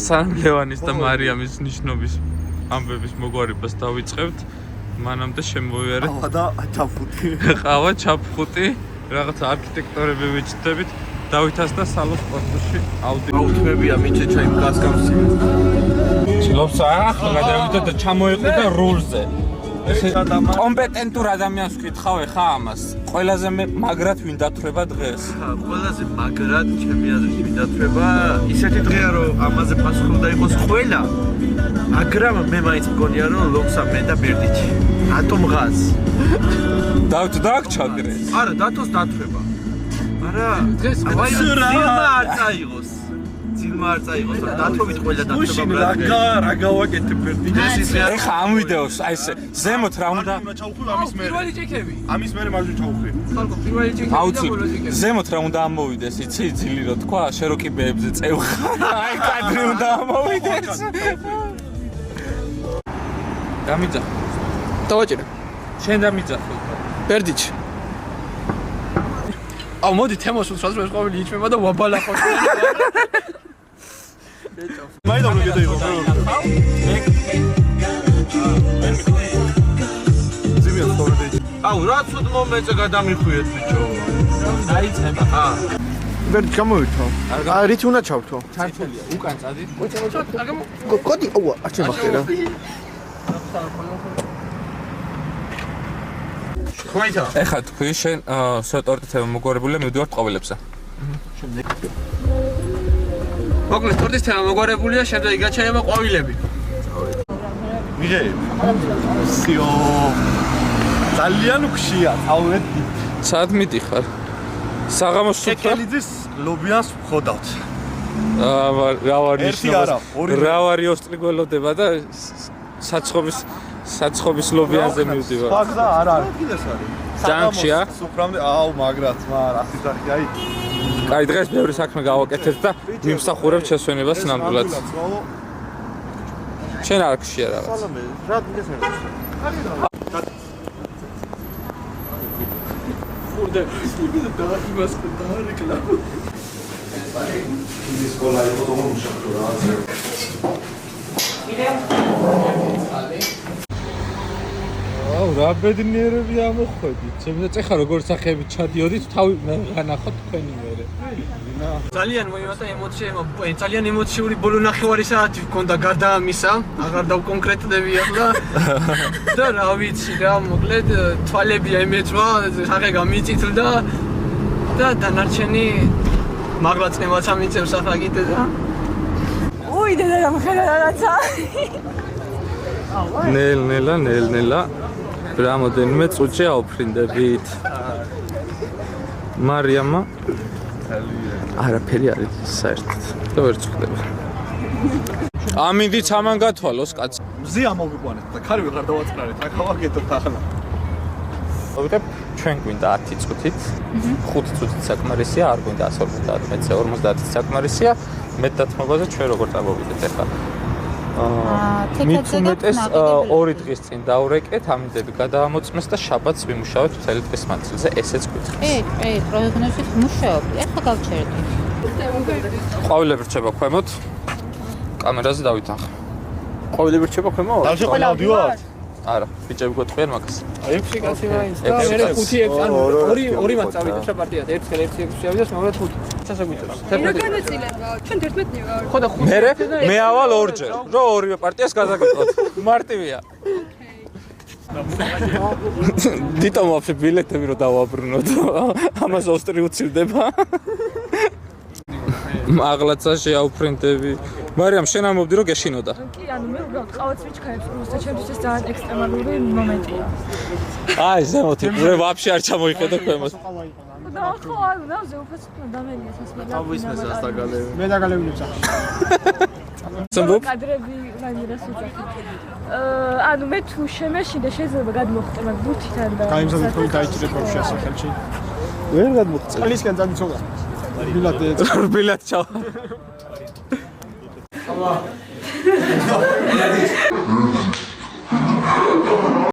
სანამ ლევანის და მარიამის ნიშნობის ამბების მოგვარებას დავიწყებთ, მანამდე შემოვიარეთ ყავა და ჩაფხუტი. ყავა, ჩაფხუტი, რაღაცა არქიტექტორები ვიჩნდებით, დავითას და სალოს სპორტში აუთმებია მიჩე ჩაი გასკამსი. ცნობს ახლა გადავიდეთ და ჩამოეყიდა რულზე. კომპეტენტურ ადამიანს ვკითხავ ხა ამას. ყველაზე მაგრად ვინ დათვრება დღეს? ყველაზე მაგრად ჩემი აზრით ვინ დათვრება? ისეთი დღეა რომ ამაზე პასუხი უნდა იყოს ყველა. მაგრამ მე მაინც მგონია რომ ლოქსა მე და ბერდიჩი. ატომღაზ. დავით დააგჩაგრე. არა, დათოს დათვრება. არა, აი ძილმა არ წაიღოს. ძილმა არ წაიღოს, რომ დათობით ყველა დათვრება. რა გავაკეთებ ბერდიჩი? ეხა ამ ვიდეოს აი ეს ზემოთ რა უნდა ჩავხვი ამის მერე. პირველი ჭიქები. ამის მერე მარჯვე ჩავხვი. ხალხო, პირველი ჭიქები. აუცილებლად ზემოთ რა უნდა ამოვიდეს, იცი ძილი რო თქვა, შენ რო კიბეებზე წევხარ. აი კადრი უნდა ამოვიდეს. დამიძახ. დავაჭირე. შენ დამიძახე. ბერდიჩი. აუ მოდი თემას უსვას ეს ყოველი იჭმება და ვაბალახავ. მაინც რომ გეტაიღო. ძიმია სწორედ. აუ რა ცუდ მომენტზე გადამიხვიეთ ბიჭო. დაიწყება. ბერდიჩი გამოვირთო. აა რითი უნდა ჩავთო? ჩარჩელია. უკან წადი. კოდი აუა, არ შემახტერა. ხმაითა. ეხა თქვი შენ სოტორტითება მოგვარებულია მივდივართ ყოველებზე. მოკლედ ტორტის თემა მოგვარებულია, შემდეგ გაჩერება ყვავილები. მიგე. სიო. ძალიან უხშია, წავედ. სად მიდიხარ? საღამოს სუფრა. კეკელიძის ლობიანს ვხოდავთ. რა ვარი ერთი არა, ორი. რა ვარი ოსტრიგველოდება და საცხობის ლობიანზე მივდივარ. ფაქდა არ არის. კიდეს არის. ჯანგშია? სუფრამდე, აუ მაგრად, მაგრამ ახი სახი აი. კაი დღეს ბევრი საქმე გავაკეთეთ და მიმსახურებთ შესვენებას ნამდვილად. შენ არ გშია რაღაც. სალამე, რა დღეს არის? ხურდა და იმას დაარეკლამო. ის სკოლა იყო თქო მუშაკო რა. აუ რა ბედნიერები ამოხვედით. შემიძლია წეხა როგორ სახეებით ჩადიოდით, თავი განახოთ თქვენი მერე. ძალიან მოიმატა ემოციები, ძალიან ემოციური ბოლო ნახევარი საათი მქონდა გარდა ამისა, აღარ დავკონკრეტდები ახლა. და რა ვიცი რა, მოკლედ თვალები ემეწვა, სახე გამიწითლდა და დანარჩენი მაღლაც ამიწევს ახლა კიდე და უი და გამხელა რაღაცა. ნელ-ნელა რამოდენიმე წუთში აუფრინდებით. მარიამა არაფერი არის საერთოდ. და ვერ წხვდება. ამინდიც ამან გათვალოს კაცი. მზე ამოვიყვანეთ და ხარი ვეღარ დავაწყნარეთ, რა გავაკეთოთ ახლა. ვიტებ ჩვენ გვინდა 10 წუთით, 5 წუთით საკმარისია, არ გვინდა 150 მეტრზე 50 საკმარისია, მეტდათმობაზე ჩვენ როგორ წავიდეთ ახლა. მით უმეტეს 2 დღის წინ დავრეკეთ, ამინდები გადაამოწმეს და შაბათს ვიმუშავეთ მთელი დღის მანძილზე, ესეც გვითხრეს. პროგნოზით მუშაობ. ეხლა გავჩერდი. ყვავილები რჩება ქვემოთ. კამერაზე დავითანხე. ყვავილები რჩება ქვემოთ? დავშე ყველა ავდივართ. არა, ბიჭები გეტყვიან მაგას. 6 კაცი მაინც და მე 5 ანუ 2 მან წავიდა შაბათიად 1 ხელ 1 შევიდა მაგრამ 5 სასაგვიწევს. განაწილება. ჩვენ 11-ნი ვარ. ხო და 5 მე ავალ ორჯერ, რომ ორივე პარტიას გაზაგეთოთ. მარტივია. დიტომ ვაფშე ბილეთები რო დავაბრუნოთ. ამას ოსტრი უცილდება. მაღლაცა შეაუფრინდები. მარიამ შენ ამბობდი რომ გეშინოდა. კი, ანუ მე უბრალოდ ყავაც ვიჩქარებს, უბრალოდ ჩემთვის ეს ძალიან ექსტრემალური მომენტია. აი, ზემოთი, ურე ვაფშე არ ჩამოიხედა ქვემოთ. და ხო, ანუ ნავზე უფასო დამელია სასმელა. ავისმეს ასტაგალები. მე დაგალევინებ სახე. ზემოთ კადრები რაიმერას უძახით. ანუ მე თუ შემეშინდა შეიძლება გადმოხტე, მაგრამ ბუთიდან და გაიმზადე თქვი დაიჭირეთ ბავშვი ასახელში. ვერ გადმოხწე. წყლისკენ წადიცოდა. რბილად ჩავა.